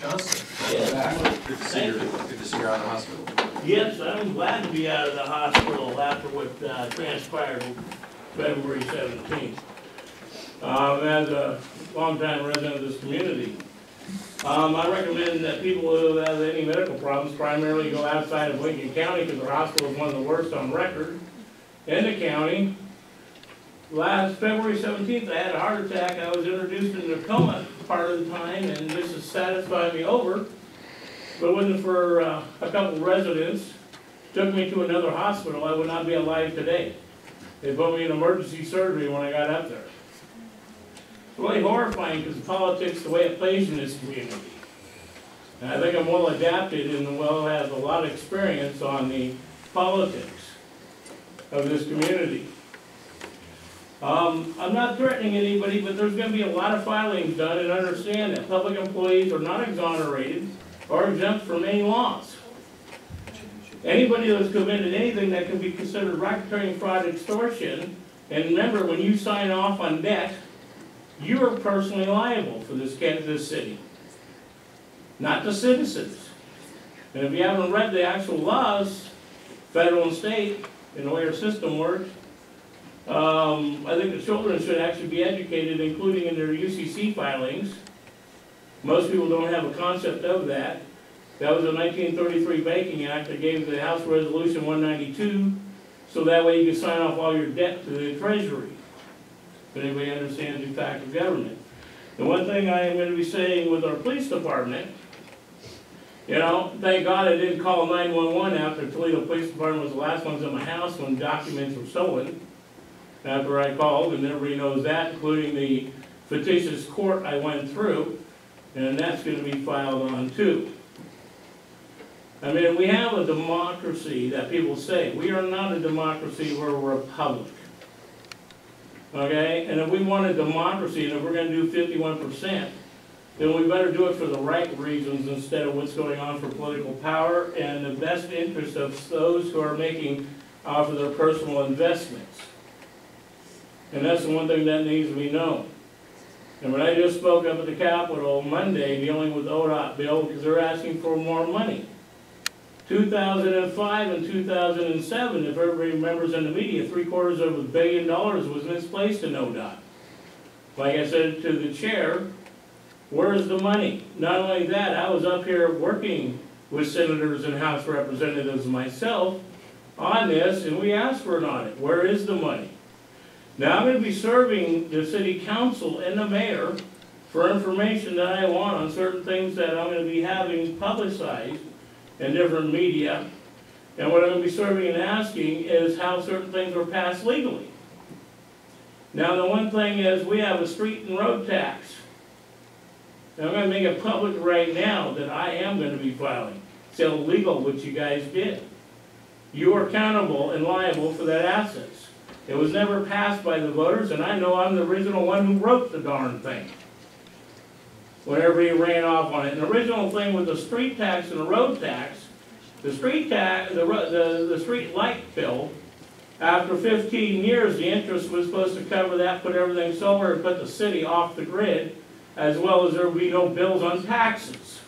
Johnson, Yes. welcome back. Good to see you. Good to see you out of the hospital. Yes, I'm glad to be out of the hospital after what transpired February 17th. As a longtime resident of this community, I recommend that people who have any medical problems primarily go outside of Lincoln County because our hospital is one of the worst on record in the county. Last February 17th, I had a heart attack. I was introduced into a coma part of the time, and this has satisfied me over. If it wasn't for a couple of residents took me to another hospital, I would not be alive today. They put me in emergency surgery when I got up there. It's really horrifying because of politics, the way it plays in this community. And I think I'm well adapted and have a lot of experience on the politics of this community. I'm not threatening anybody, but there's going to be a lot of filings done, and understand that public employees are not exonerated or exempt from any laws. Anybody that's committed anything that can be considered racketeering, fraud, extortion, and remember, when you sign off on debt, you are personally liable for this city, not the citizens. And if you haven't read the actual laws, federal and state, and the way our system works, I think the children should actually be educated, including in their UCC filings. Most people don't have a concept of that. That was a 1933 Banking Act that gave the House Resolution 192, so that way you can sign off all your debt to the Treasury. If anybody understands the fact of government. The one thing I am going to be saying with our police department, you know, thank God I didn't call 911 after Toledo Police Department was the last ones in my house when documents were stolen. After I called, and everybody knows that, including the fictitious court I went through, and that's going to be filed on too. I mean, we have a democracy that people say. We are not a democracy, we're a republic. Okay? And if we want a democracy, and if we're going to do 51%, then we better do it for the right reasons instead of what's going on for political power and the best interest of those who are making off of their personal investments. And that's the one thing that needs to be known. And when I just spoke up at the Capitol Monday dealing with the ODOT bill, because they're asking for more money. 2005 and 2007, if everybody remembers in the media, $750 million was misplaced in ODOT. Like I said to the chair, where's the money? Not only that, I was up here working with senators and House representatives myself on this, and we asked for an audit. Where is the money? Now I'm going to be serving the city council and the mayor for information that I want on certain things that I'm going to be having publicized in different media. And what I'm going to be serving and asking is how certain things were passed legally. Now the one thing is we have a street and road tax. And I'm going to make it public right now that I am going to be filing. It's illegal what you guys did. You are accountable and liable for that assets. It was never passed by the voters, and I know I'm the original one who wrote the darn thing. Whenever he ran off on it. And the original thing with the street tax and the road tax, the street tax, the street light bill, after 15 years, the interest was supposed to cover that, put everything solar, and put the city off the grid, as well as there would be no bills on taxes.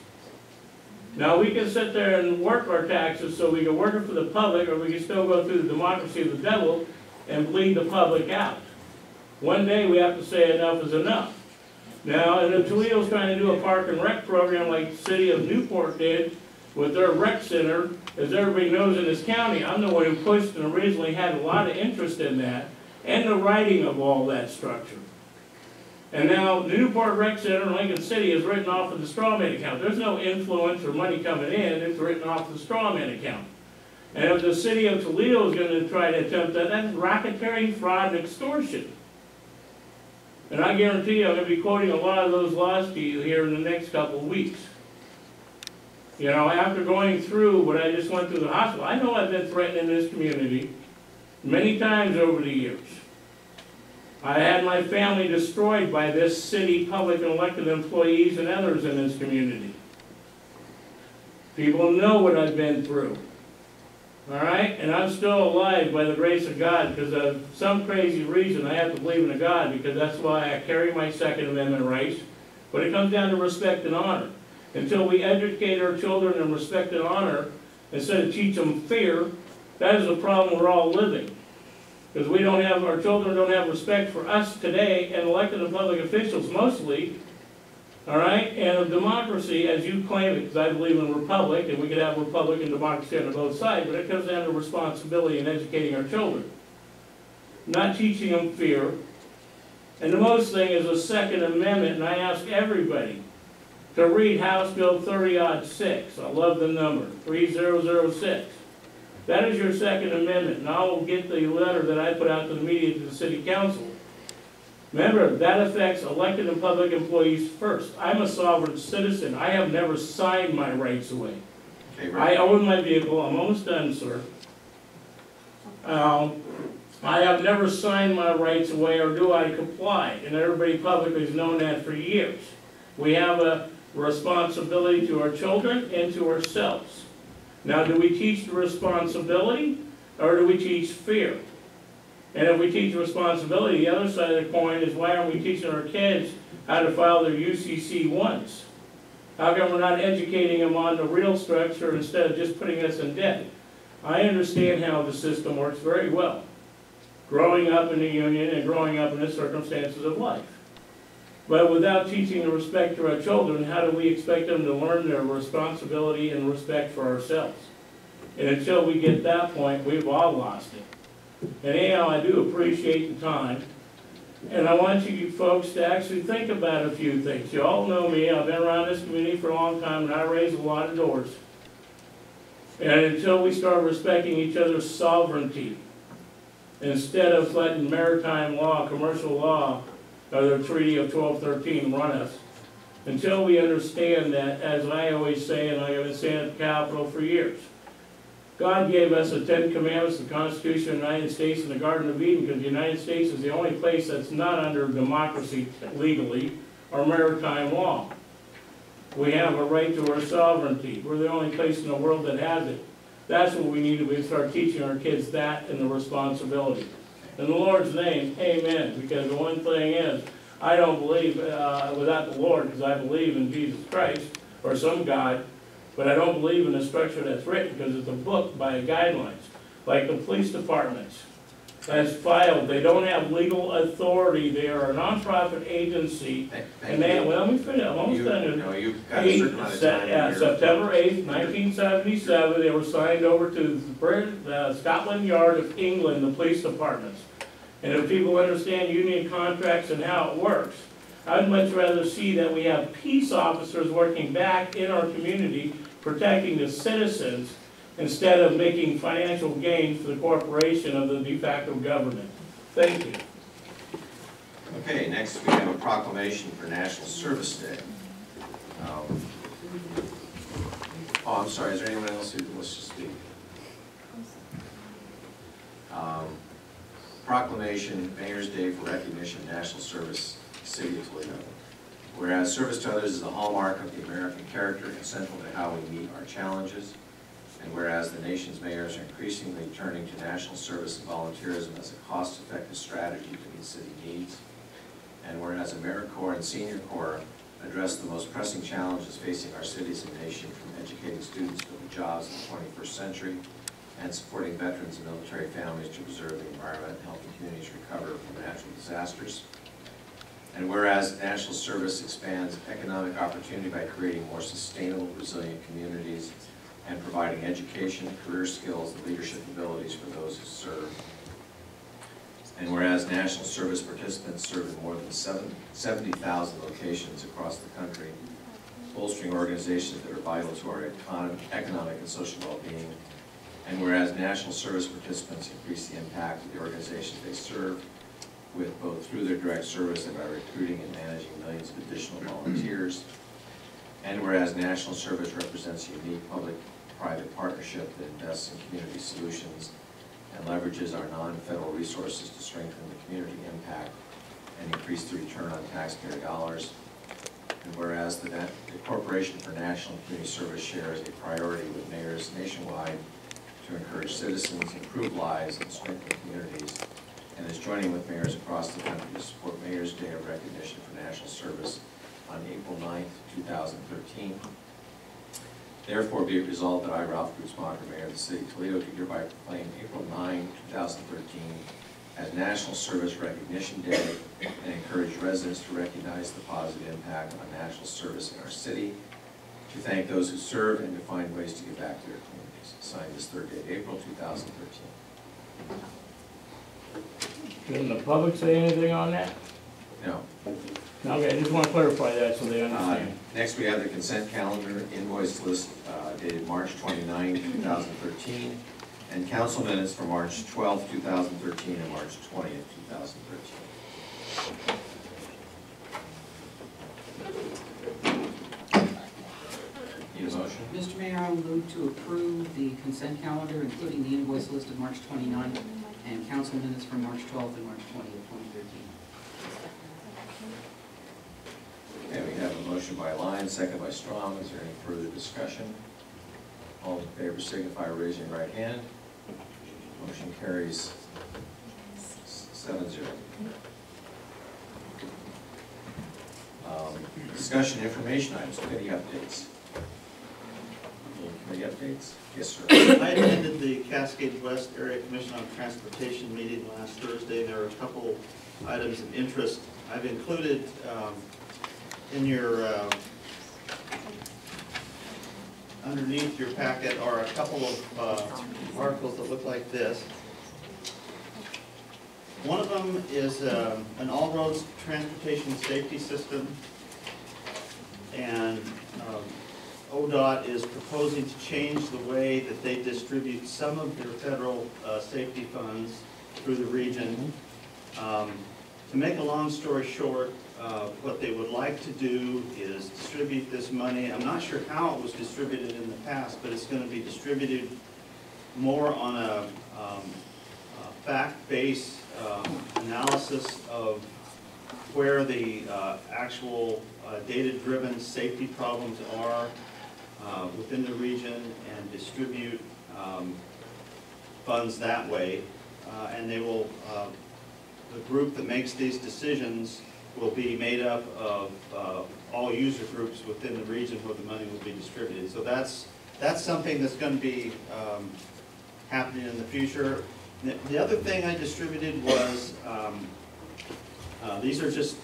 Now we can sit there and work our taxes so we can work it for the public, or we can still go through the democracy of the devil and bleed the public out. One day we have to say enough is enough. Now, and if Toledo's trying to do a park and rec program like the city of Newport did with their rec center, as everybody knows in this county, I'm the one who pushed and originally had a lot of interest in that, and the writing of all that structure. And now the Newport Rec Center in Lincoln City is written off of the straw man account. There's no influence or money coming in, it's written off the straw man account. And if the city of Toledo is going to try to attempt that, that's racketeering, fraud, and extortion. And I guarantee you I'm going to be quoting a lot of those laws to you here in the next couple of weeks. You know, after going through what I just went through the hospital, I know I've been threatened in this community many times over the years. I had my family destroyed by this city, public and elected employees and others in this community. People know what I've been through. All right? And I'm still alive by the grace of God because of some crazy reason I have to believe in a God, because that's why I carry my Second Amendment rights. But it comes down to respect and honor. until we educate our children in respect and honor, instead of teach them fear, that is a problem we're all living. Because our children don't have respect for us today and elected and public officials mostly, all right, and of democracy as you claim it, because I believe in a republic, and we could have republic and democracy on both sides, but it comes down to responsibility in educating our children. Not teaching them fear. And the most thing is a Second Amendment, and I ask everybody to read House Bill 30-6. I love the number, 3006. That is your Second Amendment, and I will get the letter that I put out to the media to the City Council. Remember, that affects elected and public employees first. I'm a sovereign citizen. I have never signed my rights away. Okay, right. I own my vehicle. I'm almost done, sir. I have never signed my rights away, or do I comply? And everybody publicly has known that for years. We have a responsibility to our children and to ourselves. Now, do we teach the responsibility, or do we teach fear? And if we teach responsibility, the other side of the coin is, why aren't we teaching our kids how to file their UCC-1s? How come we're not educating them on the real structure instead of just putting us in debt? I understand how the system works very well, growing up in the union and growing up in the circumstances of life. But without teaching the respect to our children, how do we expect them to learn their responsibility and respect for ourselves? And until we get that point, we've all lost it. And anyhow, I do appreciate the time. And I want you folks to actually think about a few things. You all know me. I've been around this community for a long time, and I raise a lot of doors. And until we start respecting each other's sovereignty, instead of letting maritime law, commercial law, or the Treaty of 1213 run us, until we understand that, as I always say, and I have been saying at the Capitol for years, God gave us the 10 Commandments, the Constitution of the United States, and the Garden of Eden, because the United States is the only place that's not under democracy legally or maritime law. We have a right to our sovereignty. We're the only place in the world that has it. That's what we need to be, start teaching our kids that and the responsibility. In the Lord's name, amen. Because the one thing is, I don't believe without the Lord, because I believe in Jesus Christ, or some God, but I don't believe in the structure that's written, because it's a book by guidelines. Like the police departments, that's filed. They don't have legal authority. They are a nonprofit agency. And they, well, let me finish. I'm almost done. No, you've got a certain amount of time. Yeah, September 8th, 1977, they were signed over to the Scotland Yard of England, the police departments. And if people understand union contracts and how it works, I'd much rather see that we have peace officers working back in our community, protecting the citizens, instead of making financial gains for the corporation of the de facto government. Thank you. Okay, next we have a proclamation for National Service Day. I'm sorry, is there anyone else who wants to speak? Proclamation, Mayor's Day for Recognition, National Service, City of Toledo. Whereas service to others is the hallmark of the American character and central to how we meet our challenges. And whereas the nation's mayors are increasingly turning to national service and volunteerism as a cost-effective strategy to meet city needs. And whereas AmeriCorps and Senior Corps address the most pressing challenges facing our cities and nation, from educating students for the jobs in the 21st century and supporting veterans and military families to preserve the environment and helping communities recover from natural disasters. And whereas national service expands economic opportunity by creating more sustainable, resilient communities and providing education, career skills, and leadership abilities for those who serve. And whereas national service participants serve in more than 70,000 locations across the country, bolstering organizations that are vital to our economic and social well-being. And whereas national service participants increase the impact of the organizations they serve, with both through their direct service and by recruiting and managing millions of additional volunteers. And whereas national service represents a unique public-private partnership that invests in community solutions and leverages our non-federal resources to strengthen the community impact and increase the return on taxpayer dollars. And whereas the Corporation for National Community Service shares a priority with mayors nationwide to encourage citizens, improve lives, and strengthen communities, and is joining with mayors across the country to support Mayor's Day of Recognition for National Service on April 9th, 2013. 2013. Therefore, be it resolved that I, Ralph Gutzmacher, Mayor of the City of Toledo, do hereby proclaim April 9, 2013 as National Service Recognition Day and encourage residents to recognize the positive impact of national service in our city, to thank those who serve, and to find ways to give back to their communities. Signed this third day of April 2013. Can the public say anything on that? No. Okay, I just want to clarify that so they understand. Next, we have the consent calendar invoice list dated March 29, 2013, and council minutes for March 12, 2013, and March 20, 2013. Need a motion? Mr. Mayor, I will move to approve the consent calendar, including the invoice list of March 29th and council minutes from March 12th and March 20th, 2013. Okay, we have a motion by Lyons, second by Strong. Is there any further discussion? All in favor signify by raising your right hand. Motion carries 7-0. Discussion and information items, committee updates. Any committee updates? Yes, sir. I attended the Cascade West Area Commission on Transportation meeting last Thursday. There were a couple items of interest. I've included in your, underneath your packet are a couple of articles that look like this. One of them is an all roads transportation safety system, and ODOT is proposing to change the way that they distribute some of their federal safety funds through the region. To make a long story short, what they would like to do is distribute this money. I'm not sure how it was distributed in the past, but it's going to be distributed more on a fact-based analysis of where the actual data-driven safety problems are within the region, and distribute funds that way. And they will, the group that makes these decisions will be made up of all user groups within the region where the money will be distributed. So that's something that's going to be happening in the future. The other thing I distributed was, these are just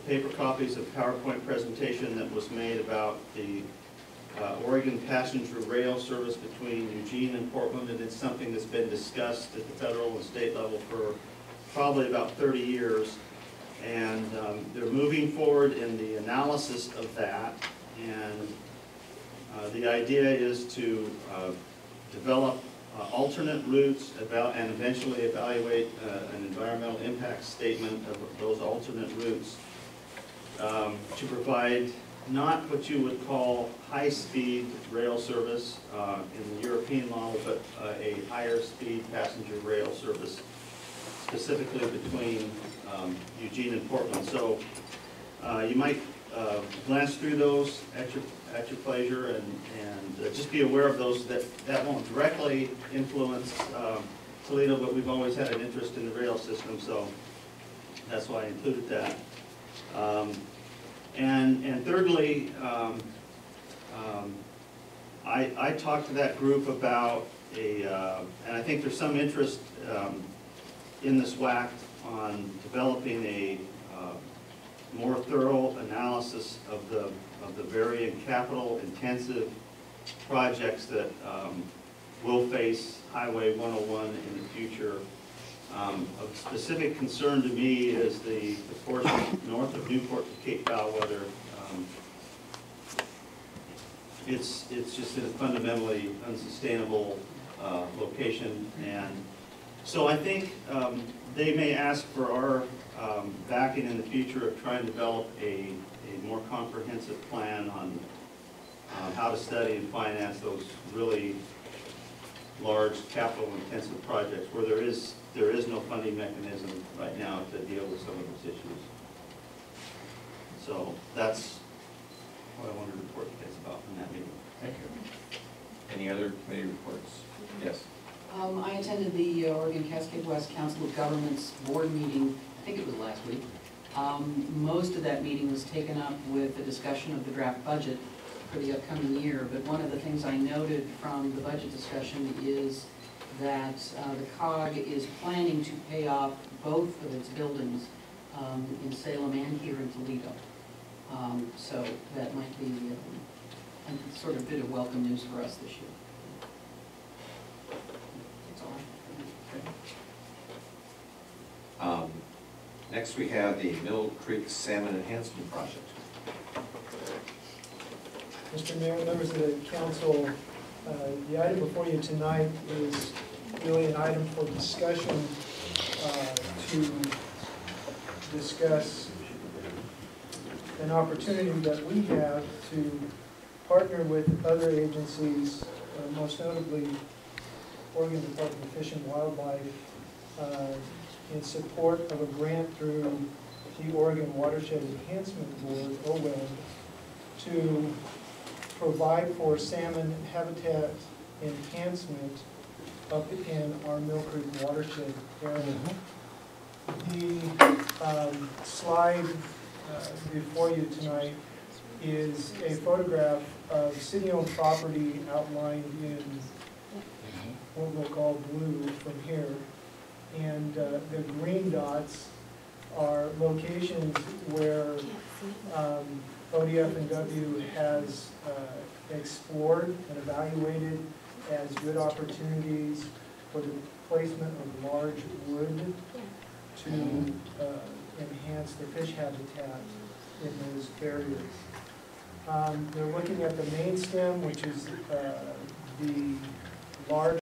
paper copies of PowerPoint presentation that was made about the Oregon passenger rail service between Eugene and Portland, and it's something that's been discussed at the federal and state level for probably about 30 years. And they're moving forward in the analysis of that, and the idea is to develop alternate routes and eventually evaluate an environmental impact statement of those alternate routes to provide not what you would call high-speed rail service in the European model, but a higher-speed passenger rail service, specifically between Eugene and Portland. So you might glance through those at your pleasure, and just be aware of those. That won't directly influence Toledo, but we've always had an interest in the rail system, so that's why I included that. And thirdly, I talked to that group about and I think there's some interest in this WAC on developing a more thorough analysis of the varying capital-intensive projects that will face Highway 101 in the future. Of specific concern to me is the portion north of Newport to Cape Bellwether. It's just a fundamentally unsustainable location, and so I think they may ask for our backing in the future of trying to develop a more comprehensive plan on how to study and finance those really large capital-intensive projects where there is no funding mechanism right now to deal with some of those issues. So that's what I wanted to report you guys about in that meeting. Thank you. Any other committee reports? Yes. I attended the Oregon Cascade West Council of Governments board meeting, I think it was last week, Most of that meeting was taken up with the discussion of the draft budget for the upcoming year, but one of the things I noted from the budget discussion is that the COG is planning to pay off both of its buildings in Salem and here in Toledo. So that might be a sort of bit of welcome news for us this year. That's all. Next, we have the Mill Creek Salmon Enhancement Project. Mr. Mayor, members of the council, the item before you tonight is really an item for discussion to discuss an opportunity that we have to partner with other agencies, most notably Oregon Department of Fish and Wildlife, in support of a grant through the Oregon Watershed Enhancement Board, OWEB, to provide for salmon habitat enhancement up in our Mill Creek watershed area. The slide before you tonight is a photograph of city-owned property outlined in what we'll call blue from here. And the green dots are locations where ODF&W has explored and evaluated as good opportunities for the placement of large wood to enhance the fish habitat in those areas. They're looking at the main stem, which is the large